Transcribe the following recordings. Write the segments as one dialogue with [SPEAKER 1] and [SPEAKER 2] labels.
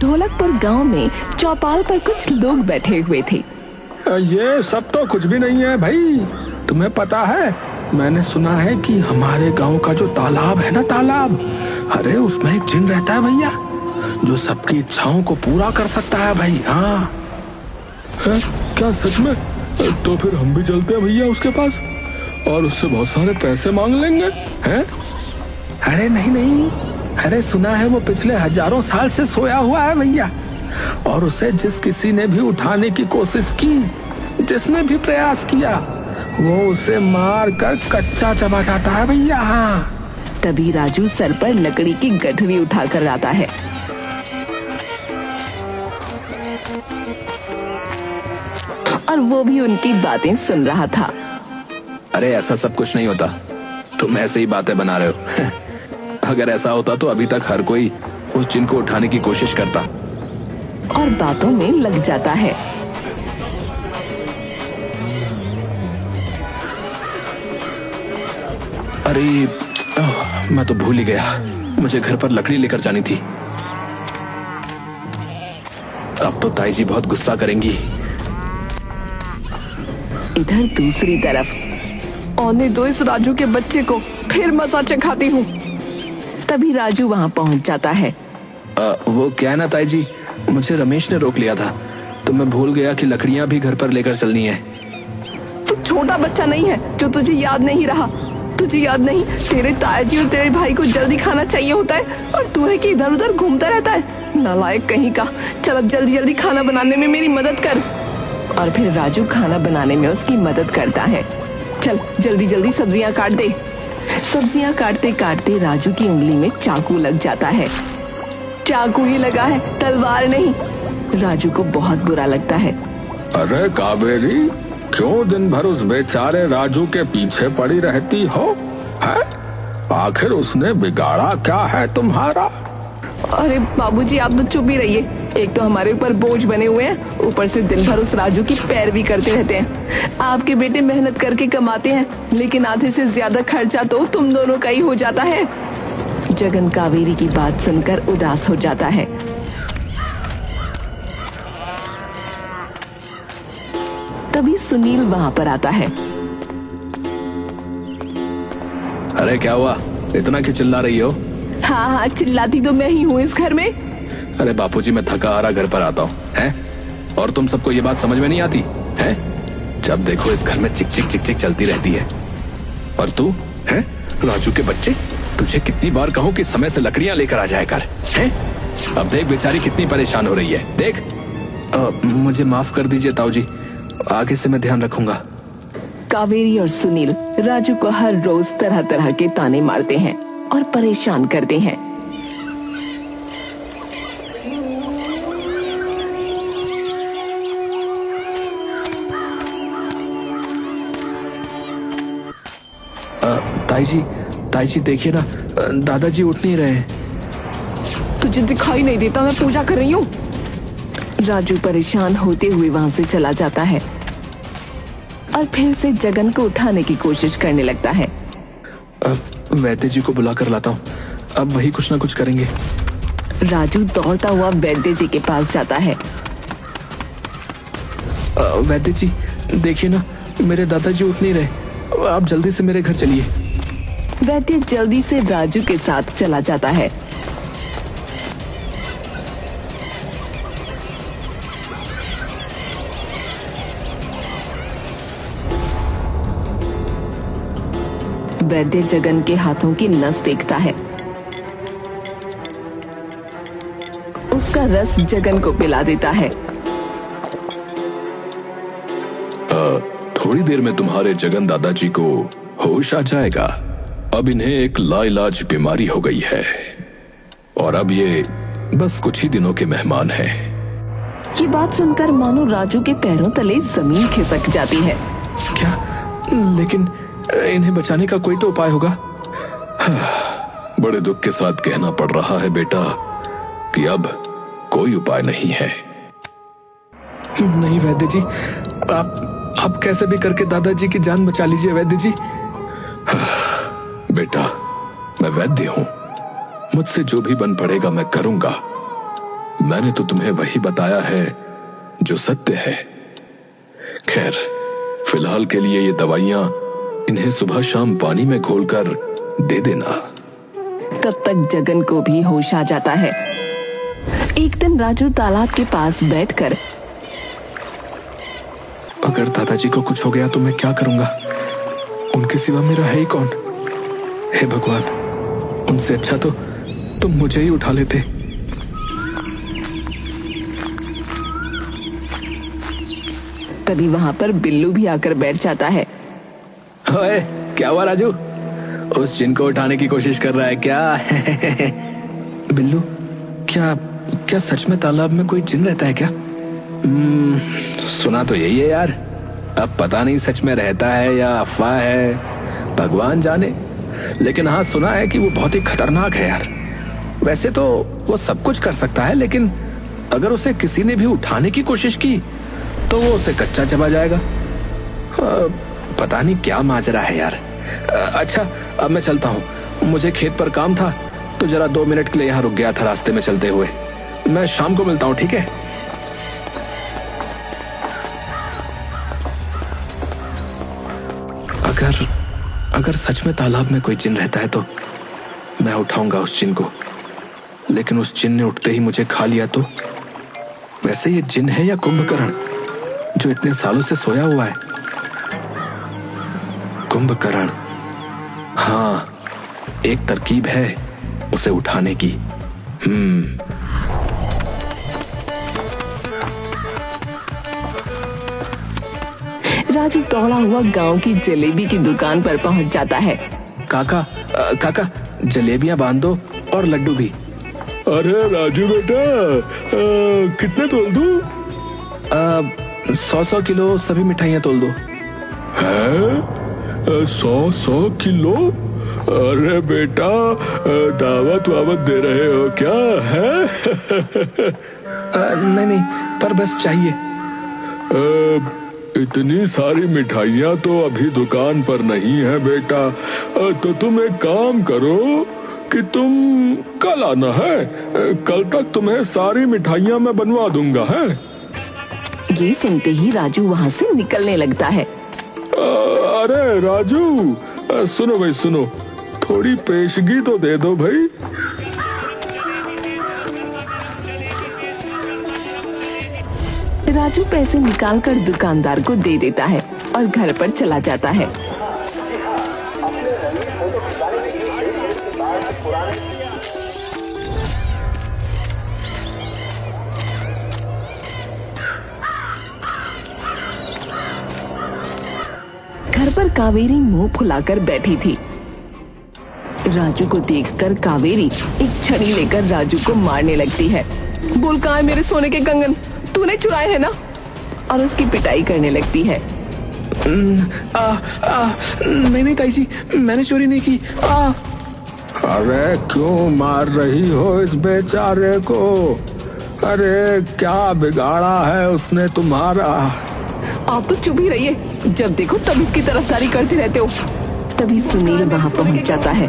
[SPEAKER 1] ढोलकपुर गांव में चौपाल पर कुछ लोग बैठे हुए थे।
[SPEAKER 2] ये सब तो कुछ भी नहीं है भाई। तुम्हें पता है, मैंने सुना है कि हमारे गांव का जो तालाब है ना, तालाब, अरे उसमें एक जिन रहता है भैया, जो सबकी इच्छाओं को पूरा कर सकता है भाई। हाँ है? क्या सच में? तो फिर हम भी चलते हैं भैया उसके पास और उससे बहुत सारे पैसे मांग लेंगे हैं? अरे नहीं नहीं, अरे सुना है वो पिछले हजारों साल से सोया हुआ है भैया, और उसे जिस किसी ने भी उठाने की कोशिश की, जिसने भी प्रयास किया, वो उसे मार कर कच्चा चबा जाता है भैया। हाँ।
[SPEAKER 1] तभी राजू सर पर लकड़ी की गठरी उठाकर आता है। और वो भी उनकी बातें सुन रहा था।
[SPEAKER 2] अरे ऐसा सब कुछ नहीं होता, तुम ऐसे ही बातें बना रहे हो। अगर ऐसा होता तो अभी तक हर कोई उस जिन को उठाने की कोशिश करता।
[SPEAKER 1] और बातों में लग जाता है।
[SPEAKER 2] अरे मैं तो भूल ही गया, मुझे घर पर लकड़ी लेकर जानी थी। अब तो ताई जी बहुत गुस्सा करेंगी।
[SPEAKER 1] इधर दूसरी तरफ, आने दो इस राजू के बच्चे को, फिर मजा चखाती हूँ। तभी राजू वहाँ पहुँच जाता है।
[SPEAKER 2] वो क्या है ना ताई जी, मुझे रमेश ने रोक लिया था, तो मैं भूल गया कि लकड़ियाँ भी घर पर लेकर चलनी है।
[SPEAKER 1] तू छोटा बच्चा नहीं है जो तुझे याद नहीं रहा? तुझे याद नहीं, तेरे ताया जी और तेरे भाई को जल्दी खाना चाहिए होता है, और तू है कि इधर उधर घूमता रहता है, नालायक कहीं का। चल अब जल्दी जल्दी खाना बनाने में मेरी मदद कर। और फिर राजू खाना बनाने में उसकी मदद करता है। चल जल्दी जल्दी सब्जियां काट दे। सब्जियां काटते काटते राजू की उंगली में चाकू लग जाता है। चाकू ही लगा है, तलवार नहीं। राजू को बहुत बुरा लगता है।
[SPEAKER 2] अरे कावेरी, क्यों दिन भर उस बेचारे राजू के पीछे पड़ी रहती हो? है? आखिर उसने बिगाड़ा क्या है तुम्हारा?
[SPEAKER 1] अरे बाबूजी, आप तो चुप ही रहिए। एक तो हमारे ऊपर बोझ बने हुए हैं, ऊपर से दिन भर उस राजू की पैरवी करते रहते हैं। आपके बेटे मेहनत करके कमाते हैं, लेकिन आधे से ज्यादा खर्चा तो तुम दोनों का ही हो जाता है। जगन कावेरी की बात सुनकर उदास हो जाता है। तभी सुनील वहाँ पर आता है।
[SPEAKER 2] अरे क्या हुआ, इतना क्यों चिल्ला रही हो?
[SPEAKER 1] हाँ हाँ, चिल्लाती तो मैं ही हूँ इस घर में।
[SPEAKER 2] अरे बापूजी, मैं थका हारा घर पर आता हूँ, हैं? और तुम सबको ये बात समझ में नहीं आती हैं? जब देखो इस घर में चिक चिक चिक चिक चलती रहती है। और तू हैं, राजू के बच्चे, तुझे कितनी बार कहूँ कि समय से लकड़ियां लेकर आ जाया कर, हैं? अब देख बेचारी कितनी परेशान हो रही है, देख। मुझे माफ कर दीजिए ताऊ जी, आगे से मैं ध्यान रखूंगा।
[SPEAKER 1] कावेरी और सुनील राजू को हर रोज तरह तरह के ताने मारते हैं और परेशान करते हैं।
[SPEAKER 2] ताई जी देखिए ना, दादाजी उठ नहीं रहे।
[SPEAKER 1] तुझे दिखाई नहीं देता मैं पूजा कर रही हूँ? राजू परेशान होते हुए वहां से चला जाता है और फिर से जगन को उठाने की कोशिश करने लगता है।
[SPEAKER 2] वैद्य जी को बुला कर लाता हूँ, अब वही कुछ ना कुछ करेंगे।
[SPEAKER 1] राजू दौड़ता हुआ वैद्य जी के पास जाता है।
[SPEAKER 2] वैद्य जी देखिए ना, मेरे दादाजी उठ नहीं रहे, आप जल्दी से मेरे घर चलिए।
[SPEAKER 1] वैद्य जल्दी से राजू के साथ चला जाता है। वैद्य जगन के हाथों की नस देखता है। उसका रस जगन को पिला देता है।
[SPEAKER 2] थोड़ी देर में तुम्हारे जगन दादाजी को होश आ जाएगा। अब इन्हें एक लाइलाज बीमारी हो गई है और अब ये बस कुछ ही दिनों के मेहमान हैं।
[SPEAKER 1] ये बात सुनकर मानो राजू के पैरों तले जमीन खिसक जाती है।
[SPEAKER 2] क्या? लेकिन इन्हें बचाने का कोई तो उपाय होगा। बड़े दुख के साथ कहना पड़ रहा है बेटा कि अब कोई उपाय नहीं है। नहीं वैद्य जी, आप कैसे भी करके दादाजी की जान बचा लीजिए वैद्य जी। बेटा, मैं वैद्य हूं, मुझसे जो भी बन पड़ेगा मैं करूंगा,
[SPEAKER 3] मैंने तो तुम्हें वही बताया है जो सत्य है। खैर, फिलहाल के लिए ये दवाइयां इन्हें सुबह शाम पानी में घोलकर दे देना।
[SPEAKER 1] तब तक जगन को भी होश आ जाता है। एक दिन राजू तालाब के पास बैठकर,
[SPEAKER 2] अगर दादाजी को कुछ हो गया तो मैं क्या करूंगा? उनके सिवा मेरा है ही कौन? हे भगवान, उनसे अच्छा तो तुम मुझे ही उठा लेते।
[SPEAKER 1] तभी वहां पर बिल्लू भी आकर बैठ जाता है।
[SPEAKER 2] ओए, क्या हुआ राजू? उस जिन को उठाने की कोशिश कर रहा है क्या? बिल्लू, क्या क्या सच में तालाब में कोई जिन रहता है क्या? सुना तो यही है यार। अब पता नहीं सच में रहता है या अफवाह है, भगवान जाने। लेकिन हाँ, सुना है कि वो बहुत ही खतरनाक है यार। वैसे तो वो सब कुछ कर सकता है, लेकिन अगर उसे किसी ने भी उठाने की कोशिश की तो वो उसे कच्चा चबा जाएगा। पता नहीं क्या माजरा है यार। अच्छा, अब मैं चलता हूँ। मुझे खेत पर काम था तो जरा 2 मिनट के लिए यहाँ रुक गया था रास्ते में चलते हुए। मैं शाम को मिलता हूँ, ठीक है? अगर सच में तालाब में कोई जिन रहता है तो मैं उठाऊंगा उस जिन को। लेकिन उस जिन ने उठते ही मुझे खा लिया तो? वैसे ये जिन है या कुंभकर्ण जो इतने सालों से सोया हुआ है? कुंभकर्ण, हाँ, एक तरकीब है उसे उठाने की।
[SPEAKER 1] राजू दौड़ा हुआ गांव की जलेबी की दुकान पर पहुंच जाता है।
[SPEAKER 2] काका, जलेबियां बांध दो और लड्डू भी।
[SPEAKER 3] अरे राजू बेटा, कितने तोल दूं?
[SPEAKER 2] 100 किलो सभी मिठाइयाँ तोल दो।
[SPEAKER 3] है 100 किलो? अरे बेटा, दावत वावत दे रहे हो क्या है?
[SPEAKER 2] नहीं, पर बस चाहिए।
[SPEAKER 3] इतनी सारी मिठाइयाँ तो अभी दुकान पर नहीं है बेटा। तो तुम एक काम करो कि तुम कल आना है। कल तक तुम्हें सारी मिठाइयाँ मैं बनवा दूंगा है।
[SPEAKER 1] ये सुनते ही राजू वहाँ से निकलने लगता है।
[SPEAKER 3] अरे राजू, सुनो भाई सुनो, थोड़ी पेशगी तो दे दो भाई।
[SPEAKER 1] राजू पैसे निकालकर दुकानदार को दे देता है और घर पर चला जाता है। घर पर कावेरी मुंह फुलाकर बैठी थी। राजू को देखकर कावेरी एक छड़ी लेकर राजू को मारने लगती है। बोल, कहाँ है मेरे सोने के कंगन? तूने चुराए हैं ना? और उसकी पिटाई करने लगती है।
[SPEAKER 2] नहीं ताई जी, मैंने चोरी नहीं की।
[SPEAKER 3] अरे क्यों मार रही हो इस बेचारे को? अरे क्या बिगाड़ा है उसने तुम्हारा?
[SPEAKER 1] आप तो चुप ही रहिए, जब देखो तब इसकी तरफदारी करते रहते हो। तभी सुनील वहाँ पहुँच जाता है।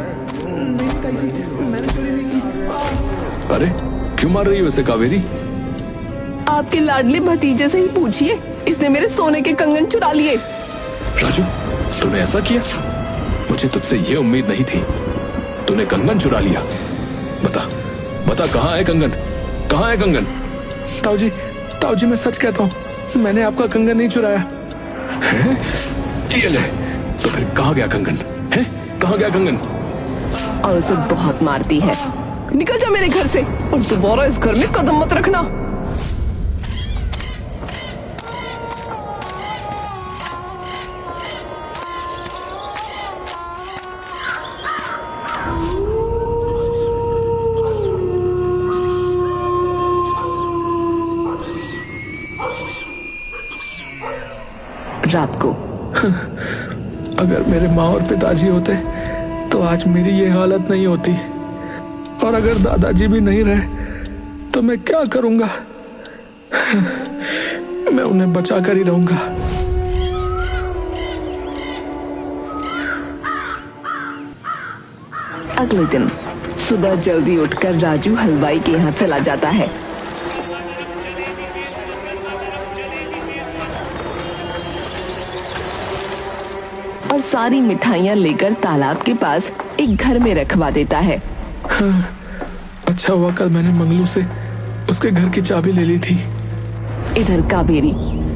[SPEAKER 3] अरे क्यों मार रही हो इसे कावेरी?
[SPEAKER 1] आपके लाडले भतीजे से ही पूछिए, इसने मेरे सोने के कंगन चुरा लिए।
[SPEAKER 3] राजू, तूने ऐसा किया? मुझे तुझसे ये उम्मीद नहीं थी। तूने कंगन चुरा लिया। बता कहाँ है कंगन? कहाँ है कंगन?
[SPEAKER 2] ताऊ जी, मैं सच कहता हूँ, मैंने आपका कंगन नहीं चुराया।
[SPEAKER 3] ये ले, तो फिर कहाँ गया कंगन? है कहाँ गया कंगन?
[SPEAKER 1] और उसे बहुत मारती है। निकल जा मेरे घर से और दोबारा इस घर में कदम मत रखना। रात को
[SPEAKER 2] अगर मेरे माँ और पिताजी होते तो आज मेरी ये हालत नहीं होती। और अगर दादाजी भी नहीं रहे तो मैं क्या करूंगा? मैं उन्हें बचा कर ही रहूंगा।
[SPEAKER 1] अगले दिन सुबह जल्दी उठकर राजू हलवाई के यहाँ चला जाता है। और सारी मिठाइयाँ लेकर तालाब के पास एक घर में रखवा देता है।
[SPEAKER 2] अच्छा हुआ कल मैंने मंगलू से उसके घर की चाबी ले ली थी।
[SPEAKER 1] इधर कावेरी,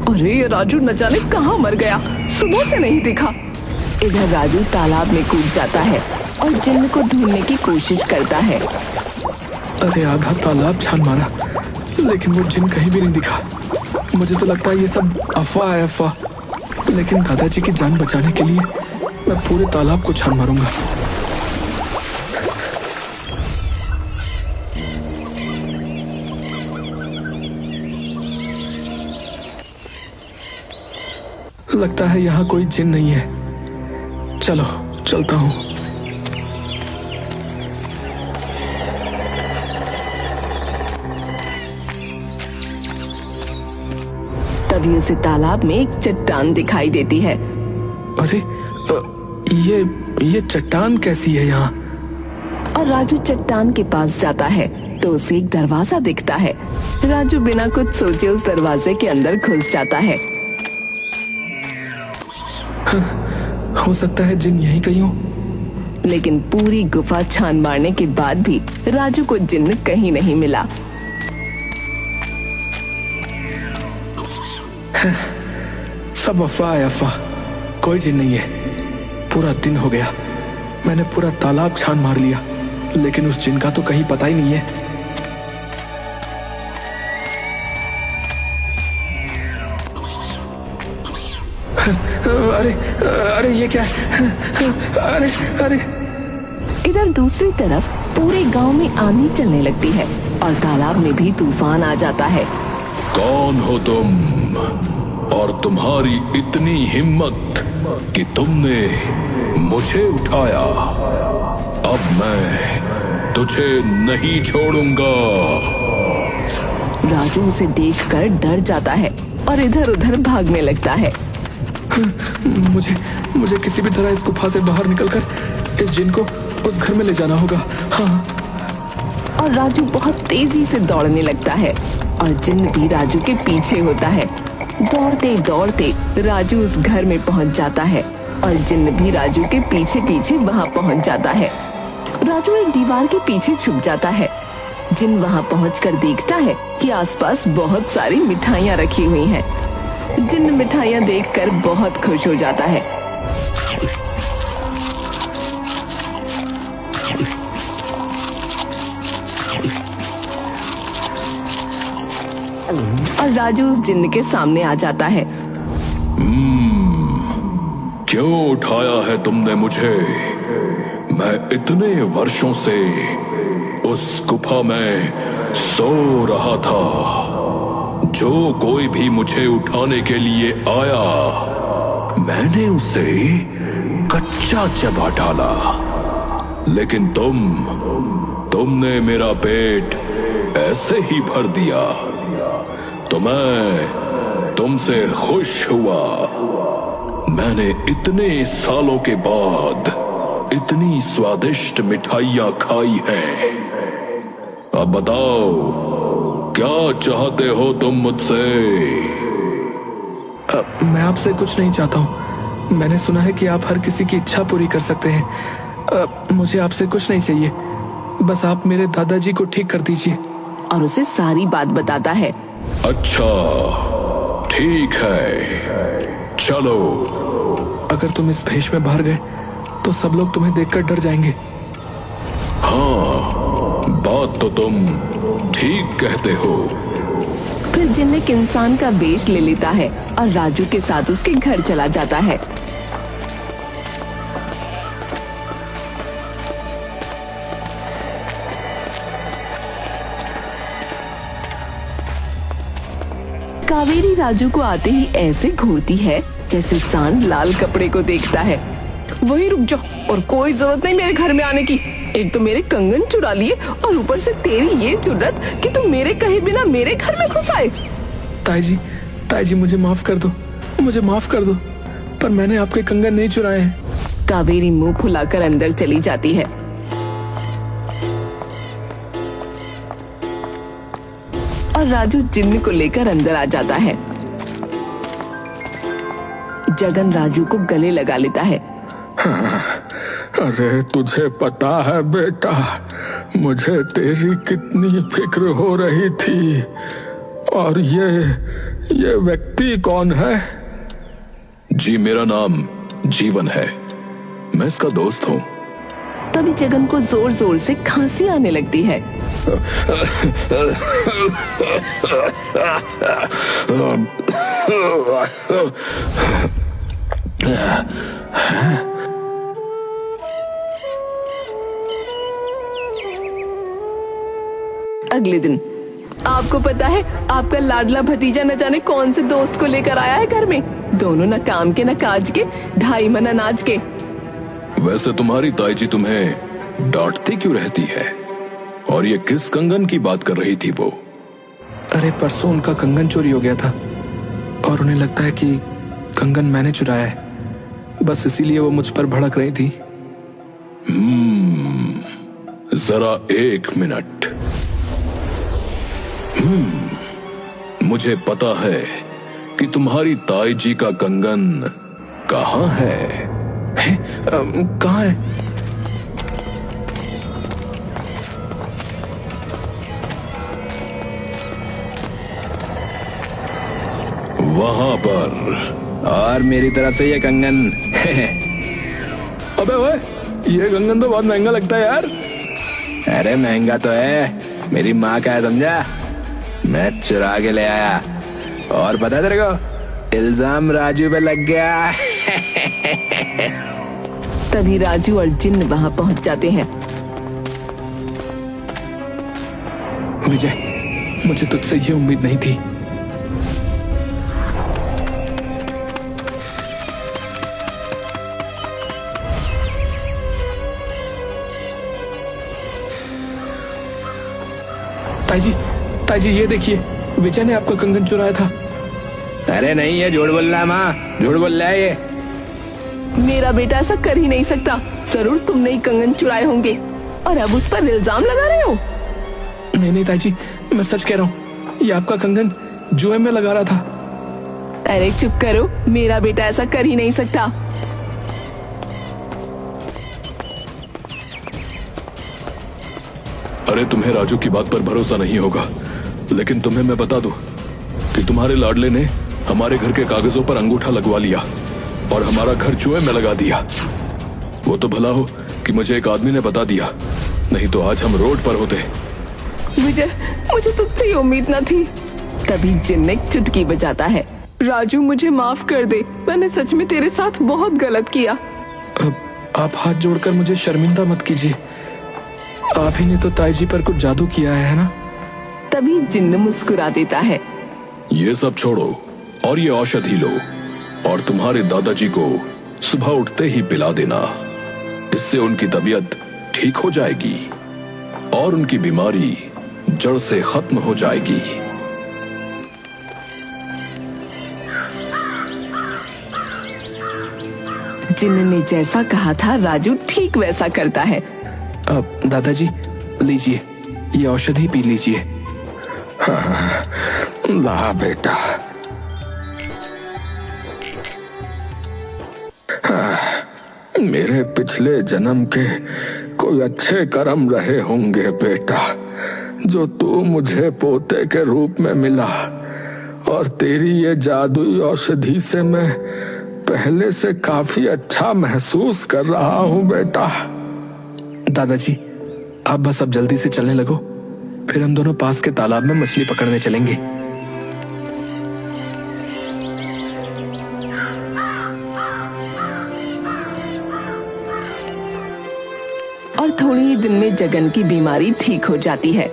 [SPEAKER 1] अरे ये राजू न जाने कहाँ मर गया, सुबह से नहीं दिखा। इधर राजू तालाब में कूद जाता है और जिन्न को ढूंढने की कोशिश करता है।
[SPEAKER 2] अरे आधा तालाब छान मारा लेकिन वो जिन कहीं भी नहीं दिखा। मुझे तो लगता है ये सब अफवाह है, अफवाह। लेकिन दादाजी की जान बचाने के लिए मैं पूरे तालाब को छान मारूंगा। लगता है यहाँ कोई जिन नहीं है। चलो चलता हूँ।
[SPEAKER 1] तभी उसे तालाब में एक चट्टान दिखाई देती है।
[SPEAKER 2] अरे ये चट्टान कैसी है यहाँ?
[SPEAKER 1] और राजू चट्टान के पास जाता है तो उसे एक दरवाजा दिखता है। राजू बिना कुछ सोचे उस दरवाजे के अंदर घुस जाता है।
[SPEAKER 2] हो सकता है जिन यहीं कहीं हो।
[SPEAKER 1] लेकिन पूरी गुफा छान मारने के बाद भी राजू को जिन्न कहीं नहीं मिला।
[SPEAKER 2] सब अफवाह है, अफवाह। कोई जिन नहीं है। पूरा दिन हो गया, मैंने पूरा तालाब छान मार लिया लेकिन उस जिन का तो कहीं पता ही नहीं है। अरे अरे ये क्या है? अरे अरे
[SPEAKER 1] इधर दूसरी तरफ पूरे गांव में आंधी चलने लगती है और तालाब में भी तूफान आ जाता है।
[SPEAKER 3] कौन हो तुम और तुम्हारी इतनी हिम्मत कि तुमने मुझे उठाया? अब मैं तुझे नहीं छोड़ूंगा।
[SPEAKER 1] राजू उसे देखकर डर जाता है और इधर उधर भागने लगता है।
[SPEAKER 2] मुझे किसी भी तरह इस गुफा से बाहर निकलकर इस जिन को उस घर में ले जाना होगा। हाँ।
[SPEAKER 1] और राजू बहुत तेजी से दौड़ने लगता है और जिन्न भी राजू के पीछे होता है। दौड़ते दौड़ते राजू उस घर में पहुंच जाता है और जिन्न भी राजू के पीछे पीछे वहां पहुंच जाता है। राजू एक दीवार के पीछे छुप जाता है। जिन्न वहां पहुंचकर देखता है कि आसपास बहुत सारी मिठाइयां रखी हुई हैं। जिन्न मिठाइयां देखकर बहुत खुश हो जाता है। और राजू उस जिन्न के सामने आ जाता है।
[SPEAKER 3] क्यों उठाया है तुमने मुझे? मैं इतने वर्षों से उस गुफा में सो रहा था। जो कोई भी मुझे उठाने के लिए आया, मैंने उसे कच्चा चबा डाला। लेकिन तुमने मेरा पेट ऐसे ही भर दिया तो मैं तुमसे खुश हुआ। मैंने इतने सालों के बाद इतनी स्वादिष्ट मिठाइयां खाई हैं। अब बताओ, क्या चाहते हो तुम मुझसे?
[SPEAKER 2] मैं आपसे कुछ नहीं चाहता हूँ। मैंने सुना है कि आप हर किसी की इच्छा पूरी कर सकते हैं। मुझे आपसे कुछ नहीं चाहिए, बस आप मेरे दादाजी को ठीक कर दीजिए।
[SPEAKER 1] और उसे सारी बात बताता है।
[SPEAKER 3] अच्छा, ठीक है, चलो।
[SPEAKER 2] अगर तुम इस भेष में बाहर गए तो सब लोग तुम्हें देखकर डर जाएंगे।
[SPEAKER 3] हाँ, बात तो तुम ठीक कहते हो।
[SPEAKER 1] फिर जिन्न एक इंसान का वेश ले लेता है और राजू के साथ उसके घर चला जाता है। कावेरी राजू को आते ही ऐसे घूरती है जैसे सांड लाल कपड़े को देखता है। वही रुक जाओ, और कोई जरूरत नहीं मेरे घर में आने की। एक तो मेरे कंगन चुरा लिए और ऊपर से तेरी ये जुर्रत कि तुम मेरे कहे बिना मेरे घर में घुस आए।
[SPEAKER 2] ताई जी मुझे माफ कर दो, मुझे माफ कर दो, पर मैंने आपके कंगन नहीं चुराए हैं।
[SPEAKER 1] कावेरी मुंह फुलाकर अंदर चली जाती है। और राजू जिन्न को लेकर अंदर आ जाता है। जगन राजू को गले लगा लेता है।
[SPEAKER 2] अरे तुझे पता है बेटा, मुझे तेरी कितनी फिक्र हो रही थी। और ये व्यक्ति कौन है?
[SPEAKER 3] जी मेरा नाम जीवन है, मैं इसका दोस्त हूँ।
[SPEAKER 1] तभी जगन को जोर जोर से खांसी आने लगती है। अगले दिन आपको पता है, आपका लाडला भतीजा न जाने कौन से दोस्त को लेकर आया है घर में। दोनों न काम के न काज के, 2.5 मन अनाज के।
[SPEAKER 3] वैसे तुम्हारी ताई जी तुम्हें डांटती क्यों रहती है? और ये किस कंगन की बात कर रही थी वो?
[SPEAKER 2] अरे परसों उनका कंगन चोरी हो गया था और उन्हें लगता है कि कंगन मैंने चुराया है, बस इसीलिए वो मुझ पर भड़क रही थी।
[SPEAKER 3] जरा 1 मिनट। मुझे पता है कि तुम्हारी ताई जी का कंगन कहाँ है।
[SPEAKER 2] कहाँ है?
[SPEAKER 3] वहां पर।
[SPEAKER 2] और मेरी तरफ से ये कंगन। अबे ओए, ये कंगन तो बहुत महंगा लगता है यार। अरे महंगा तो है, मेरी माँ का है समझा। मैं चुरा के ले आया और पता तेरे को, इल्जाम राजू पे लग गया।
[SPEAKER 1] तभी राजू और जिन्न वहां पहुंच जाते हैं।
[SPEAKER 2] विजय, मुझे तुझसे ये उम्मीद नहीं थी। ताई जी ये देखिए, विजय ने आपका कंगन चुराया था। अरे नहीं, ये झूठ बोल रहा है माँ, झूठ बोल रहा है ये।
[SPEAKER 1] मेरा बेटा ऐसा कर ही नहीं सकता। जरूर तुमने ही कंगन चुराए होंगे और अब उस पर इल्जाम लगा रहे हो।
[SPEAKER 2] नहीं ताई जी, मैं सच कह रहा हूँ, ये आपका कंगन जुए में लगा रहा था।
[SPEAKER 1] अरे चुप करो, मेरा बेटा ऐसा कर ही नहीं सकता।
[SPEAKER 3] अरे तुम्हें राजू की बात पर भरोसा नहीं होगा, लेकिन तुम्हें मैं बता दूं कि तुम्हारे लाडले ने हमारे घर के कागजों पर अंगूठा लगवा लिया और हमारा घर जुए में लगा दिया। वो तो भला हो कि मुझे एक आदमी ने बता दिया, नहीं तो आज हम रोड पर होते।
[SPEAKER 1] विजय, मुझे तुझसे उम्मीद न थी। तभी जिन्न एक चुटकी बजाता है। राजू मुझे माफ कर दे, मैंने सच में तेरे साथ बहुत गलत किया।
[SPEAKER 2] आप हाथ जोड़कर मुझे शर्मिंदा मत कीजिए। आप ही ने तो ताई जी पर कुछ जादू किया है ना?
[SPEAKER 1] तभी जिन्न मुस्कुरा देता है।
[SPEAKER 3] ये सब छोड़ो और ये औषधि लो और तुम्हारे दादाजी को सुबह उठते ही पिला देना। इससे उनकी तबीयत ठीक हो जाएगी और उनकी बीमारी जड़ से खत्म हो जाएगी।
[SPEAKER 1] जिन्न ने जैसा कहा था, राजू ठीक वैसा करता है।
[SPEAKER 2] अब दादाजी लीजिए, ये औषधि पी लीजिए। हाँ, ला बेटा। हाँ, मेरे पिछले जन्म के कोई अच्छे कर्म रहे होंगे बेटा, जो तू मुझे पोते के रूप में मिला। और तेरी ये जादुई औषधि से मैं पहले से काफी अच्छा महसूस कर रहा हूँ बेटा। दादाजी, आप बस अब जल्दी से चलने लगो, फिर हम दोनों पास के तालाब में मछली पकड़ने चलेंगे।
[SPEAKER 1] और थोड़ी ही दिन में जगन की बीमारी ठीक हो जाती है।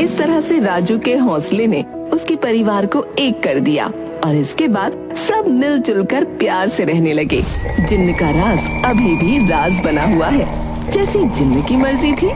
[SPEAKER 1] इस तरह से राजू के हौसले ने उसके परिवार को एक कर दिया और इसके बाद सब मिलजुल कर प्यार से रहने लगे। जिन्न का राज अभी भी राज बना हुआ है। जैसी जिन्न की मर्जी थी